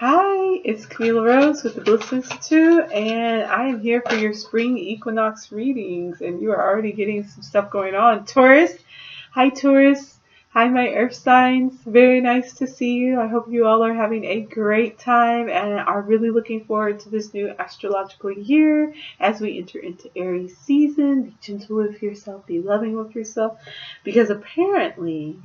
Hi, it's Kamilah Rose with the Bliss Institute, and I am here for your spring equinox readings, and you are already getting some stuff going on. Taurus, hi Taurus, hi my earth signs, very nice to see you. I hope you all are having a great time and are really looking forward to this new astrological year as we enter into Aries season. Be gentle with yourself, be loving with yourself, because apparently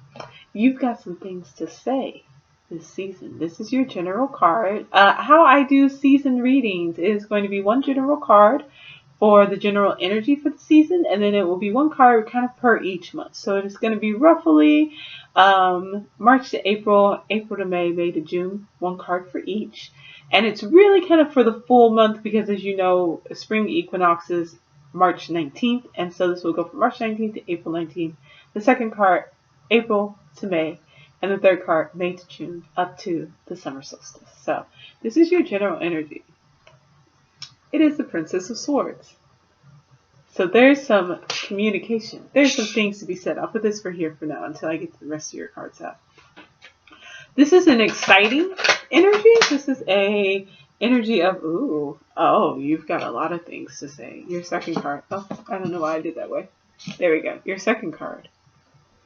you've got some things to say this season. This is your general card. How I do season readings is going to be one general card for the general energy for the season, and then it will be one card kind of per each month. So it is going to be roughly March to April, April to May, May to June, one card for each. And it's really kind of for the full month because, as you know, spring equinox is March 19th, and so this will go from March 19th to April 19th. The second card, April to May. And the third card, May to June, up to the summer solstice. So this is your general energy. It is the Princess of Swords. So there's some communication. There's some things to be said. I'll put this for here for now until I get the rest of your cards out. This is an exciting energy. This is a energy of, you've got a lot of things to say. Your second card. Oh, I don't know why I did that way. There we go. Your second card,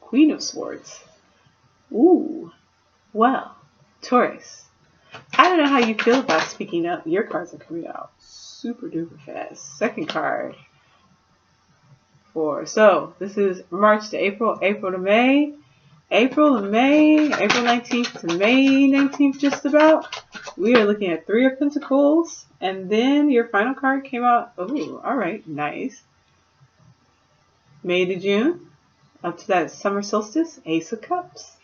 Queen of Swords. Ooh, well, Taurus, I don't know how you feel about speaking up. Your cards are coming out super duper fast. Second card so this is March to April, April to May, April 19th to May 19th just about. We are looking at Three of Pentacles, and then your final card came out. Ooh, all right, nice. May to June, up to that summer solstice, Ace of Cups.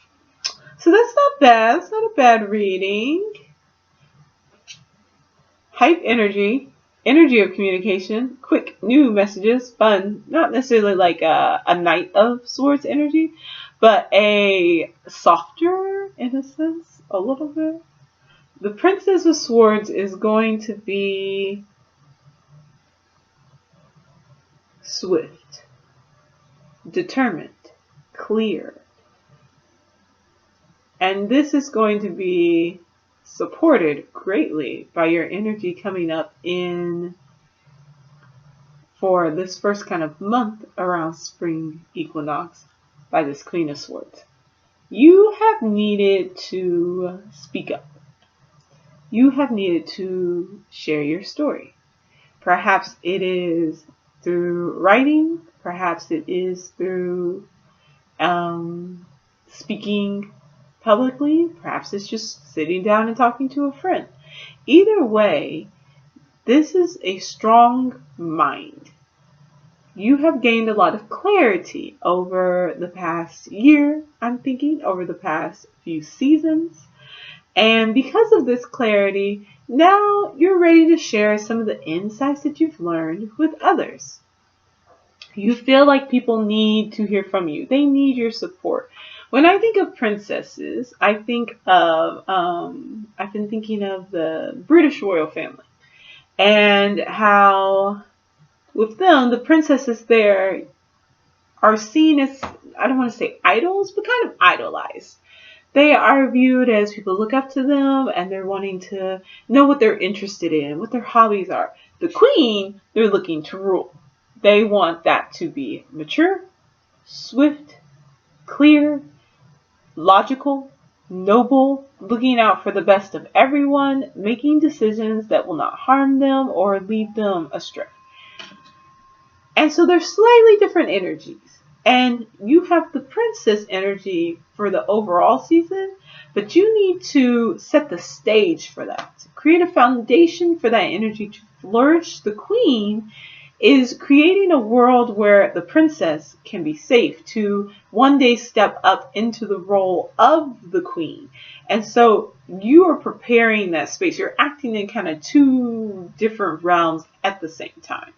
So that's not bad. It's not a bad reading. Hype energy, energy of communication, quick new messages, fun. Not necessarily like a Knight of Swords energy, but a softer, in a sense, a little bit. The Princess of Swords is going to be swift, determined, clear. And this is going to be supported greatly by your energy coming up in for this first kind of month around spring equinox by this Queen of Swords. You have needed to speak up. You have needed to share your story. Perhaps it is through writing. Perhaps it is through speaking publicly. Perhaps it's just sitting down and talking to a friend. Either way, this is a strong mind. You have gained a lot of clarity over the past year, I'm thinking, over the past few seasons. And because of this clarity, now you're ready to share some of the insights that you've learned with others. You feel like people need to hear from you. They need your support. When I think of princesses, I think of, I've been thinking of the British royal family and how with them, the princesses there are seen as, I don't want to say idols, but kind of idolized. They are viewed as people look up to them and they're wanting to know what they're interested in, what their hobbies are. The queen, they're looking to rule. They want that to be mature, swift, clear, logical, noble, looking out for the best of everyone, making decisions that will not harm them or lead them astray. And so they're slightly different energies. And you have the princess energy for the overall season, but you need to set the stage for that. Create a foundation for that energy to flourish. The queen is creating a world where the princess can be safe to one day step up into the role of the queen. And so you are preparing that space. You're acting in kind of two different realms at the same time.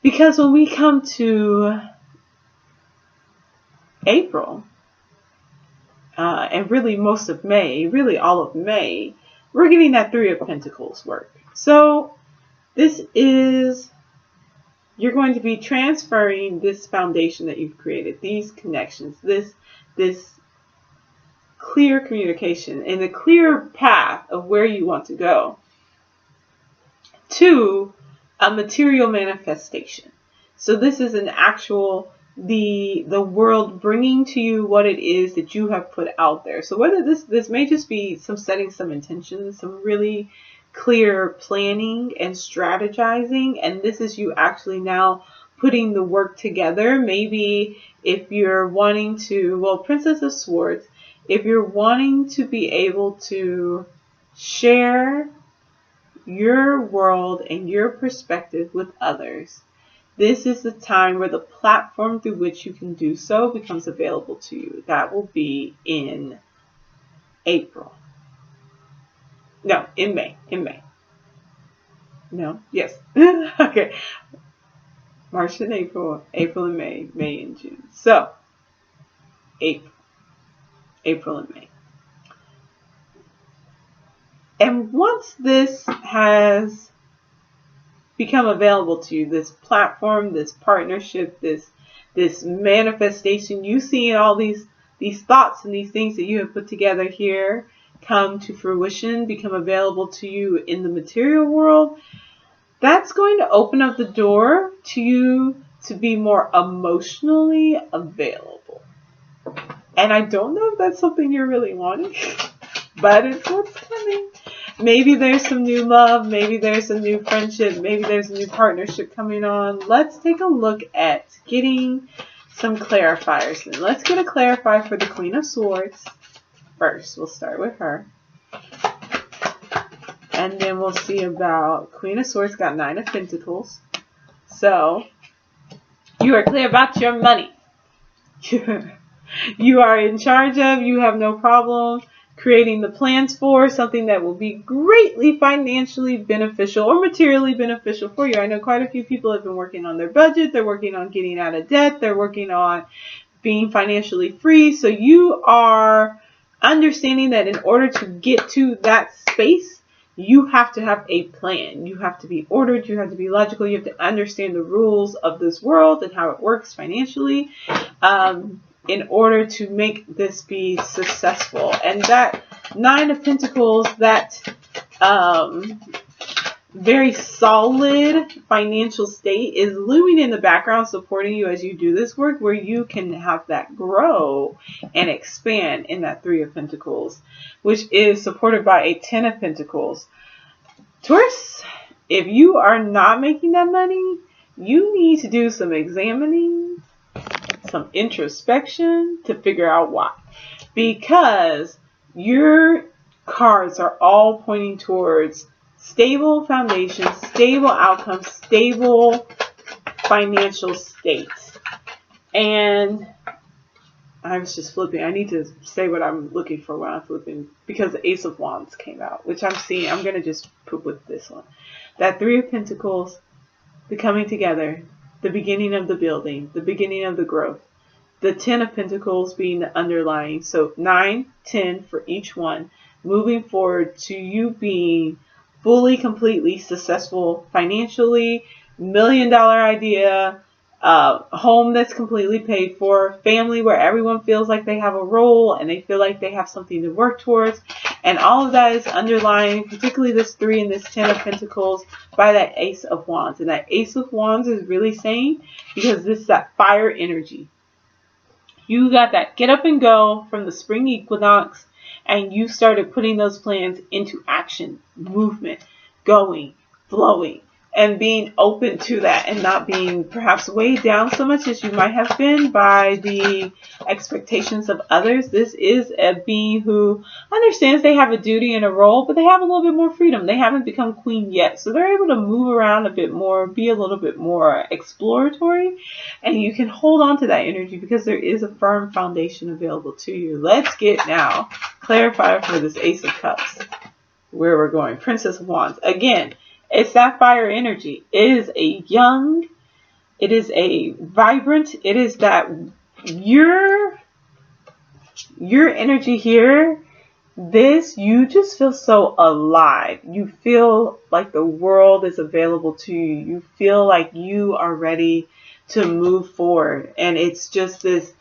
Because when we come to April, and really most of May, really all of May, we're getting that Three of Pentacles work. So this is, you're going to be transferring this foundation that you've created, these connections, this clear communication and a clear path of where you want to go, to a material manifestation. So this is an actual, the world bringing to you what it is that you have put out there. So whether this may just be some setting some intentions, some really clear planning and strategizing, and this is you actually now putting the work together. Maybe if you're wanting to, well, Princess of Swords, if you're wanting to be able to share your world and your perspective with others, this is the time where the platform through which you can do so becomes available to you. That will be in April. No, in May. In May. No, yes. Okay. March and April, April and May, May and June. So, April and May. And once this has become available to you, this platform, this partnership, this manifestation, you see all these thoughts and these things that you have put together here come to fruition, become available to you in the material world, that's going to open up the door to you to be more emotionally available. And I don't know if that's something you're really wanting, but it's what's coming. Maybe there's some new love, maybe there's a new friendship, maybe there's a new partnership coming on. Let's take a look at getting some clarifiers. And let's get a clarifier for the Queen of Swords first. We'll start with her. And then we'll see about Queen of Swords, got 9 of Pentacles. So, you are clear about your money. You are in charge of, you have no problem creating the plans for something that will be greatly financially beneficial or materially beneficial for you. I know quite a few people have been working on their budget. They're working on getting out of debt. They're working on being financially free. So you are understanding that in order to get to that space, you have to have a plan. You have to be ordered. You have to be logical. You have to understand the rules of this world and how it works financially in order to make this be successful. And that 9 of Pentacles, that very solid financial state is looming in the background, supporting you as you do this work, where you can have that grow and expand in that 3 of Pentacles, which is supported by a 10 of Pentacles. Taurus, if you are not making that money, you need to do some examining, some introspection to figure out why. Because your cards are all pointing towards stable foundation, stable outcomes, stable financial states. And I was just flipping. I need to say what I'm looking for when I'm flipping, because the Ace of Wands came out, which I'm seeing. I'm going to just poop with this one. That 3 of Pentacles, the coming together, the beginning of the building, the beginning of the growth. The 10 of Pentacles being the underlying. So 9, 10 for each one. Moving forward to you being fully, completely successful financially, $1 million idea, home that's completely paid for, family where everyone feels like they have a role and they feel like they have something to work towards. And all of that is underlying, particularly this 3 and this 10 of Pentacles, by that Ace of Wands. And that Ace of Wands is really saying, because this is that fire energy. You got that get up and go from the spring equinox, and you started putting those plans into action, movement, going, flowing, and being open to that, and not being perhaps weighed down so much as you might have been by the expectations of others. This is a being who understands they have a duty and a role, but they have a little bit more freedom. They haven't become queen yet, so they're able to move around a bit more, be a little bit more exploratory, and you can hold on to that energy because there is a firm foundation available to you. Let's get now clarifier for this Ace of Cups, where we're going. Princess of Wands. Again, it's that fire energy. It is a young, it is a vibrant, it is that your energy here, this, you just feel so alive. You feel like the world is available to you. You feel like you are ready to move forward. And it's just this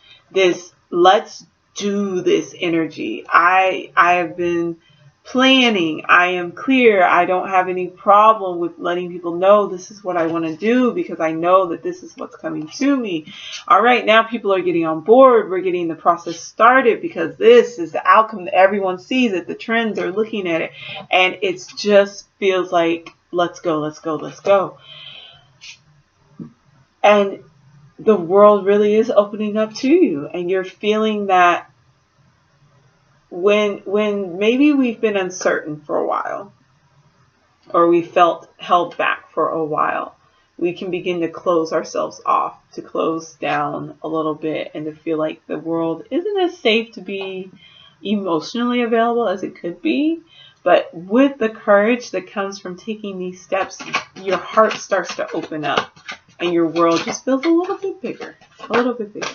let's do this energy. I have been planning. I am clear. I don't have any problem with letting people know this is what I want to do because I know that this is what's coming to me. All right, now people are getting on board. We're getting the process started because this is the outcome that everyone sees it. The trends are looking at it, and it just feels like, let's go, let's go, let's go. And the world really is opening up to you, and you're feeling that when maybe we've been uncertain for a while, or we felt held back for a while, we can begin to close ourselves off, to close down a little bit, and to feel like the world isn't as safe to be emotionally available as it could be. But with the courage that comes from taking these steps, your heart starts to open up, and your world just feels a little bit bigger. A little bit bigger.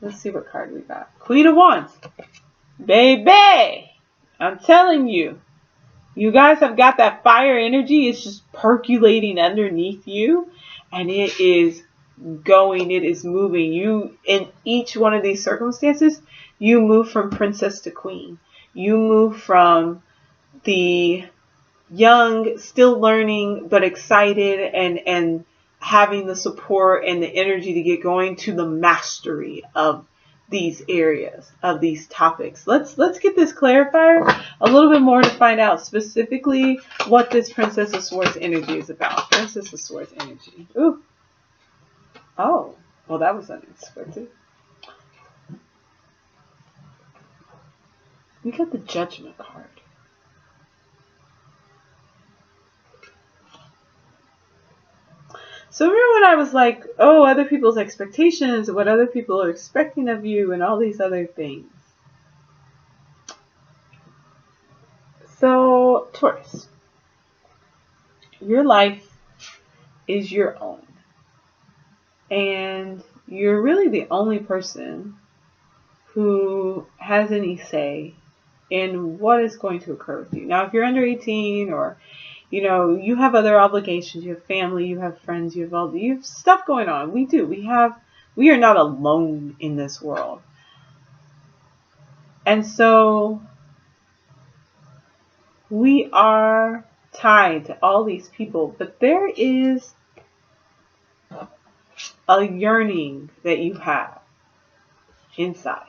Let's see what card we got. Queen of Wands. Baby, I'm telling you, you guys have got that fire energy. It's just percolating underneath you, and it is going, it is moving. You, in each one of these circumstances, you move from princess to queen. You move from the young, still learning, but excited and having the support and the energy to get going, to the mastery of these areas, of these topics. Let's get this clarifier a little bit more to find out specifically what this Princess of Swords energy is about. Princess of Swords energy. Ooh. Oh, well, that was unexpected. We got the Judgment card. So remember when I was like, oh, other people's expectations, what other people are expecting of you, and all these other things. So, Taurus, your life is your own. And you're really the only person who has any say in what is going to occur with you. Now, if you're under 18, or you have other obligations, you have family, you have friends, you have stuff going on. We do. We are not alone in this world. And so we are tied to all these people, but there is a yearning that you have inside.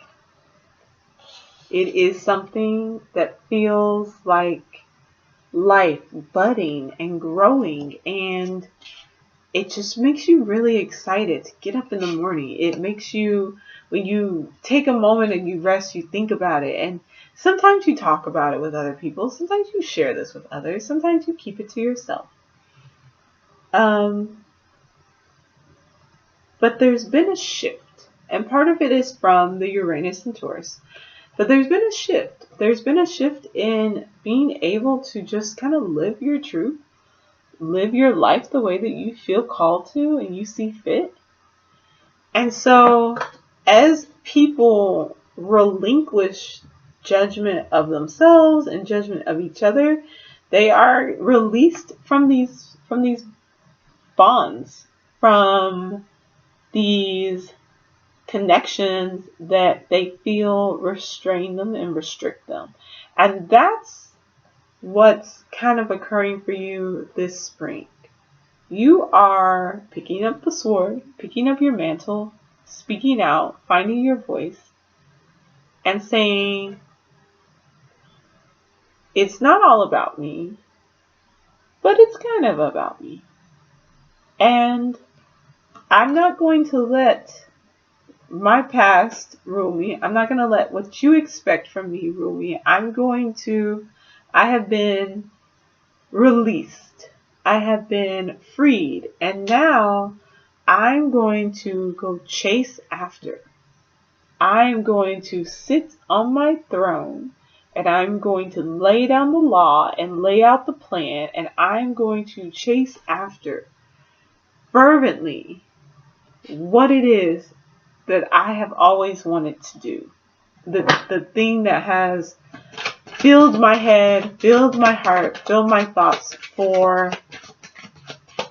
It is something that feels like life budding and growing, and it just makes you really excited to get up in the morning. It makes you, when you take a moment and you rest, you think about it, and sometimes you talk about it with other people, sometimes you share this with others, sometimes you keep it to yourself. But there's been a shift, and part of it is from the Uranus and Taurus. But there's been a shift. There's been a shift in being able to just kind of live your truth, live your life the way that you feel called to and you see fit. And so as people relinquish judgment of themselves and judgment of each other, they are released from these bonds, from these connections that they feel restrain them and restrict them. And that's what's kind of occurring for you this spring. You are picking up the sword, picking up your mantle, speaking out, finding your voice, and saying, it's not all about me, but it's kind of about me. And I'm not going to let my past rule me. I'm not going to let what you expect from me rule me. I have been released. I have been freed. And now I'm going to go chase after. I'm going to sit on my throne, and I'm going to lay down the law and lay out the plan, and I'm going to chase after fervently what it is that I have always wanted to do. The thing that has filled my head, filled my heart, filled my thoughts for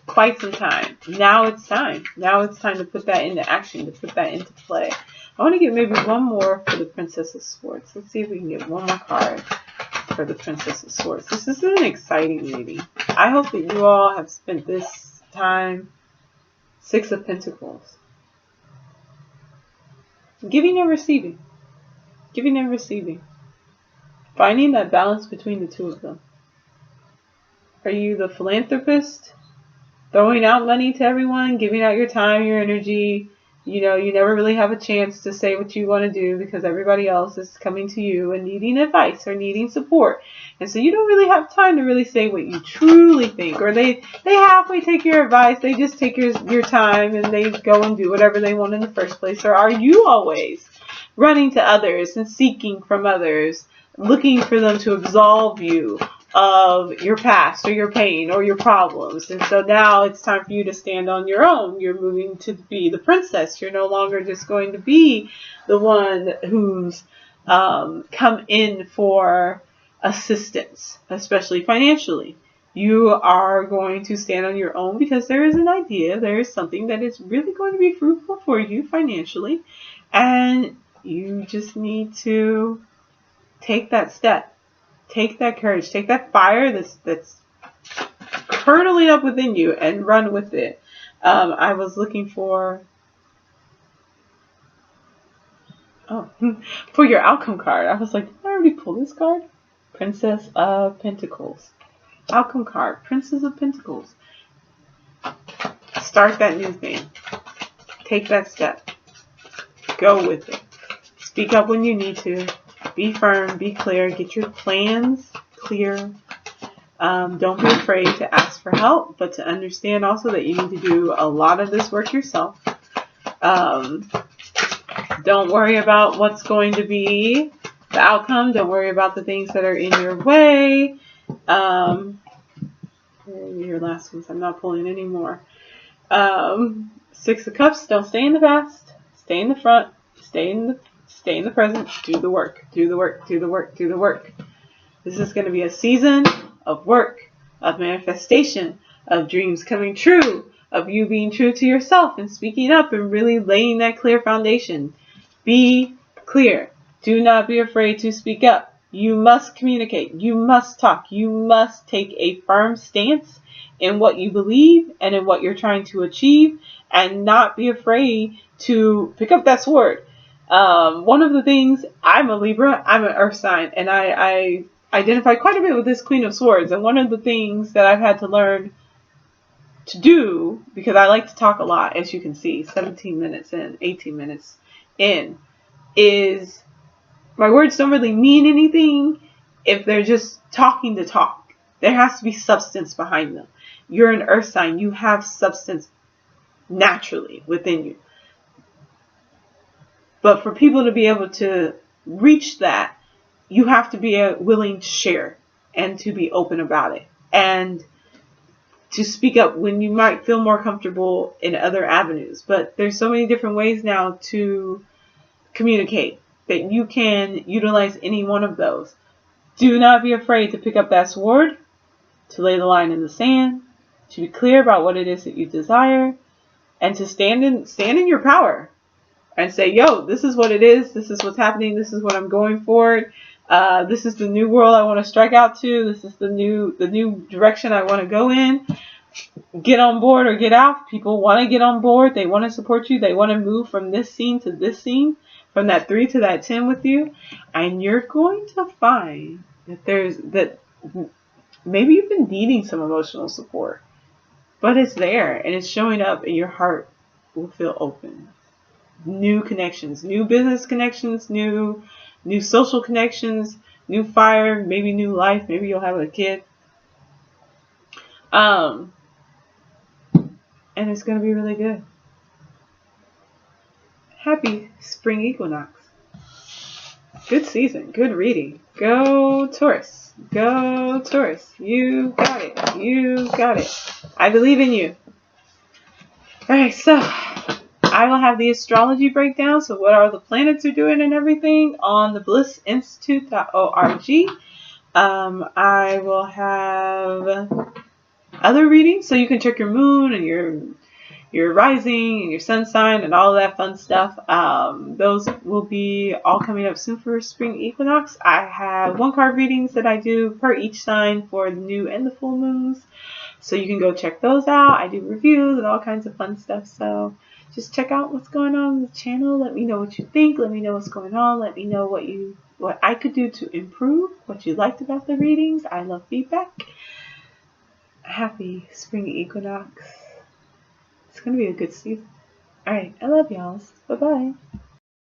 quite some time. Now it's time. Now it's time to put that into action, to put that into play. I want to get maybe one more for the Princess of Swords. Let's see if we can get one more card for the Princess of Swords. This is an exciting reading. I hope that you all have spent this time. Six of Pentacles. Giving and receiving. Giving and receiving. Finding that balance between the two of them. Are you the philanthropist? Throwing out money to everyone, giving out your time, your energy. You know, you never really have a chance to say what you want to do because everybody else is coming to you and needing advice or needing support. And so you don't really have time to really say what you truly think. Or they halfway take your advice. They just take your time and they go and do whatever they want in the first place. Or are you always running to others and seeking from others, looking for them to absolve you of your past or your pain or your problems? And so now it's time for you to stand on your own. You're moving to be the princess. You're no longer just going to be the one who's come in for assistance, especially financially. You are going to stand on your own because there is an idea, there is something that is really going to be fruitful for you financially, and you just need to take that step. Take that courage. Take that fire that's curdling up within you and run with it. I was looking for for your outcome card. I was like, did I already pull this card? Princess of Pentacles. Outcome card. Princess of Pentacles. Start that new thing. Take that step. Go with it. Speak up when you need to. Be firm, be clear, get your plans clear. Don't be afraid to ask for help, but to understand also that you need to do a lot of this work yourself. Don't worry about what's going to be the outcome. Don't worry about the things that are in your way. Your last ones, I'm not pulling anymore. Six of Cups, don't stay in the past. Stay in the front. Stay in the present. Do the work. Do the work. Do the work. Do the work. This is going to be a season of work, of manifestation, of dreams coming true, of you being true to yourself and speaking up and really laying that clear foundation. Be clear. Do not be afraid to speak up. You must communicate. You must talk. You must take a firm stance in what you believe and in what you're trying to achieve, and not be afraid to pick up that sword. One of the things, I'm a Libra, I'm an earth sign, and I identify quite a bit with this Queen of Swords. And one of the things that I've had to learn to do, because I like to talk a lot, as you can see, 17 minutes in, 18 minutes in, is my words don't really mean anything if they're just talking to talk. There has to be substance behind them. You're an earth sign. You have substance naturally within you. But for people to be able to reach that, you have to be willing to share and to be open about it. And to speak up when you might feel more comfortable in other avenues. But there's so many different ways now to communicate that you can utilize any one of those. Do not be afraid to pick up that sword, to lay the line in the sand, to be clear about what it is that you desire, and to stand in your power. And say, yo, this is what it is. This is what's happening. This is what I'm going for. This is the new world I want to strike out to. This is the new direction I want to go in. Get on board or get out. People want to get on board. They want to support you. They want to move from this scene to this scene, from that 3 to that 10 with you. And you're going to find that maybe you've been needing some emotional support, but it's there and it's showing up, and your heart will feel open. New connections, new business connections, new social connections, new fire, maybe new life, maybe you'll have a kid. And it's going to be really good. Happy spring equinox. Good season, good reading. Go Taurus. Go Taurus. You got it. You got it. I believe in you. Alright, so I will have the astrology breakdown, so what are the planets are doing and everything, on theblissinstitute.org. I will have other readings, so you can check your moon and your your rising and your sun sign and all that fun stuff. Those will be all coming up soon for spring equinox. I have 1 card readings that I do per each sign for the new and the full moons. So you can go check those out. I do reviews and all kinds of fun stuff. So just check out what's going on with the channel. Let me know what you think. Let me know what's going on. Let me know what I could do to improve, what you liked about the readings. I love feedback. Happy spring equinox. It's going to be a good season. Alright, I love y'all. Bye-bye.